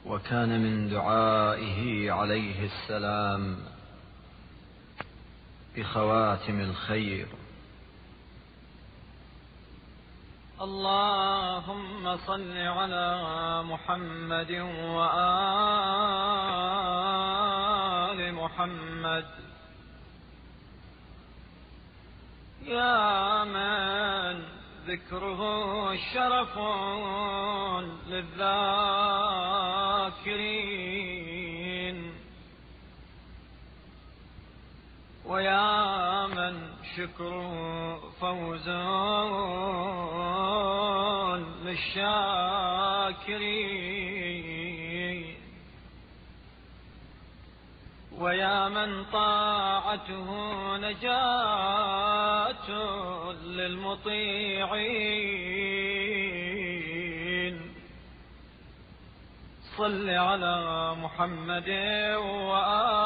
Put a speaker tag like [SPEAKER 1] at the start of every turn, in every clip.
[SPEAKER 1] وكان من دعائه عليه السلام بخواتم الخير:
[SPEAKER 2] اللهم صل على محمد وآل محمد، يا من ذكره شرف للذاكرين، ويا من شكره فوز للشاكرين، ويا من طاعته نجاة للمطيعين. صل على محمد وآله،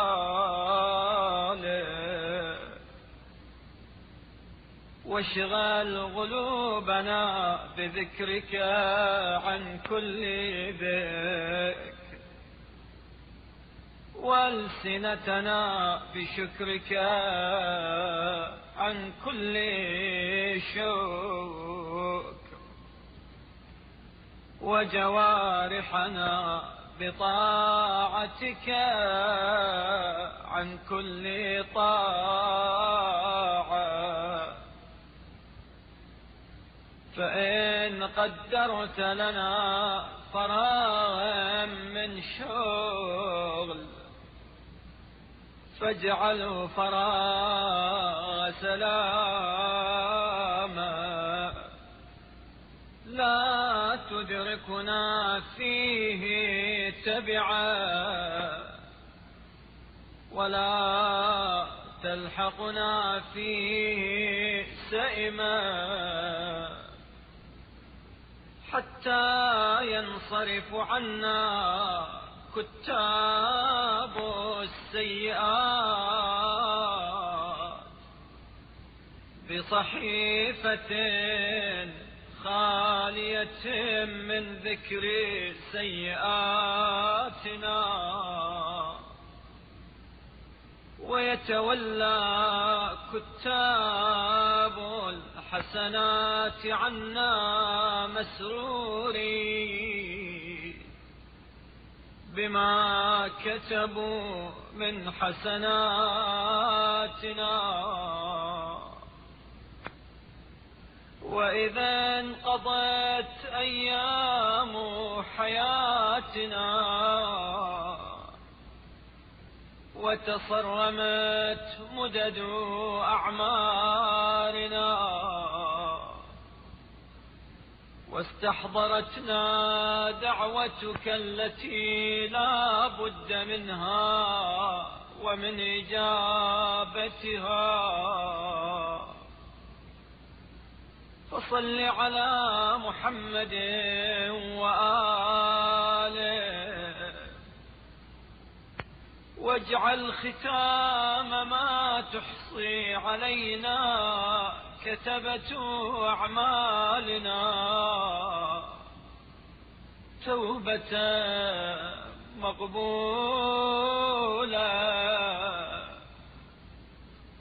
[SPEAKER 2] واشغل قلوبنا بذكرك عن كل ذكر، والسنتنا بشكرك عن كل شكر، وجوارحنا بطاعتك عن كل طاعة. فإن قدرت لنا فراغا من شغل فاجعله فراغ سلاما، لا تدركنا فيه تبعا، ولا تلحقنا فيه سئما، حتى ينصرف عنا كتاب السيئات بصحيفة خالية من ذكر سيئاتنا، ويتولى كتاب الحسنات عنا مسرورين بما كتبوا من حسناتنا. وإذا انقضت أيام حياتنا وتصرمت مدد أعمارنا واستحضرتنا دعوتك التي لا بد منها ومن إجابتها، فصل على محمد وآله، واجعل ختام ما تحصي علينا كتبة أعمالنا توبة مقبولة،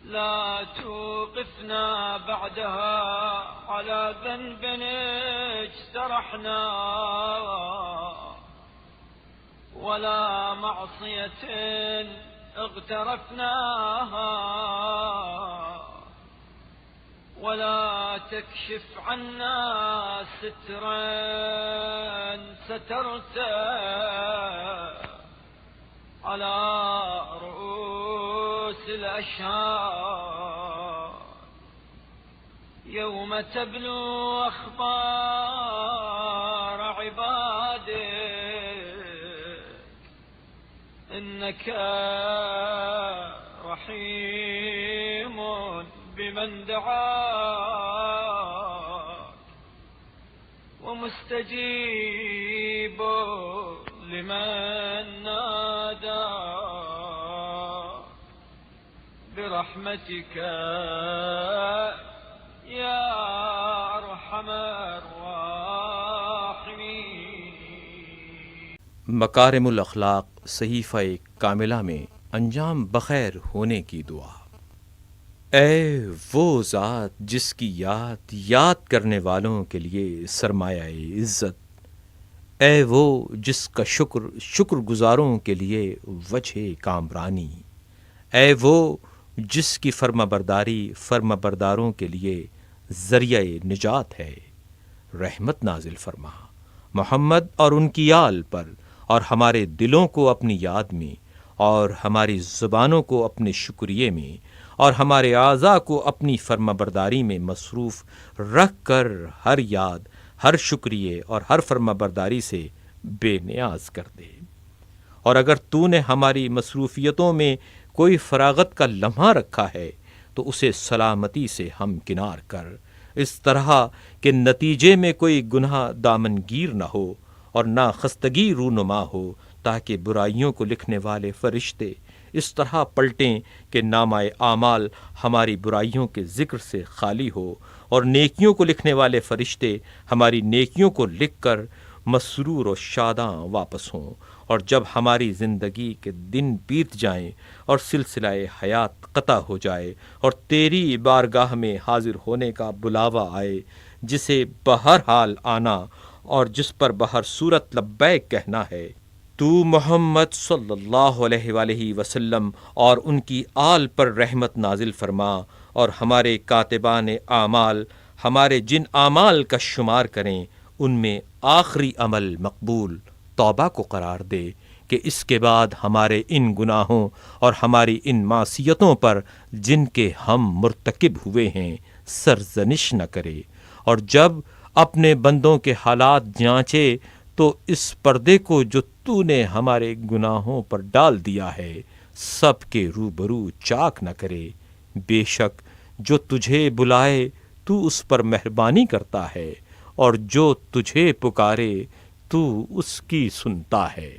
[SPEAKER 2] لا توقفنا بعدها على ذنب اجترحنا ولا معصية اغترفناها، ولا تكشف عنا سترا سترته على رؤوس الأشهاد يوم تبلو أخبار عبادك، إنك رحيم بمن دعاك ومستجيب لمن ناداك برحمتك يا أرحم الراحمين.
[SPEAKER 3] مکارم الاخلاق صحیفہ کاملہ میں انجام بخیر ہونے کی دعا۔ اے وہ ذات جس کی یاد کرنے والوں کے لیے سرمایہ عزت، اے وہ جس کا شکر گزاروں کے لیے وجہ کامرانی، اے وہ جس کی فرما برداروں کے لیے ذریعہ نجات ہے، رحمت نازل فرما محمد اور ان کی آل پر، اور ہمارے دلوں کو اپنی یاد میں، اور ہماری زبانوں کو اپنے شکریے میں، اور ہمارے اعضاء کو اپنی فرما برداری میں مصروف رکھ کر ہر یاد، ہر شکریے اور ہر فرما برداری سے بے نیاز کر دے۔ اور اگر تو نے ہماری مصروفیتوں میں کوئی فراغت کا لمحہ رکھا ہے تو اسے سلامتی سے ہمکنار کر، اس طرح کہ نتیجے میں کوئی گناہ دامنگیر نہ ہو اور نہ خستگی رونما ہو، تاکہ برائیوں کو لکھنے والے فرشتے اس طرح پلٹیں کہ نامہ اعمال ہماری برائیوں کے ذکر سے خالی ہو، اور نیکیوں کو لکھنے والے فرشتے ہماری نیکیوں کو لکھ کر مسرور و شاداں واپس ہوں۔ اور جب ہماری زندگی کے دن بیت جائیں اور سلسلہ حیات قطع ہو جائے اور تیری بارگاہ میں حاضر ہونے کا بلاوا آئے، جسے بہرحال آنا اور جس پر بہر صورت لبیک کہنا ہے، تو محمد صلی اللہ علیہ وآلہ وسلم اور ان کی آل پر رحمت نازل فرما، اور ہمارے کاتبان اعمال ہمارے جن اعمال کا شمار کریں ان میں آخری عمل مقبول توبہ کو قرار دے، کہ اس کے بعد ہمارے ان گناہوں اور ہماری ان معصیتوں پر جن کے ہم مرتکب ہوئے ہیں سرزنش نہ کرے، اور جب اپنے بندوں کے حالات جانچے تو اس پردے کو جو تو نے ہمارے گناہوں پر ڈال دیا ہے سب کے روبرو چاک نہ کرے۔ بے شک جو تجھے بلائے تو اس پر مہربانی کرتا ہے، اور جو تجھے پکارے تو اس کی سنتا ہے۔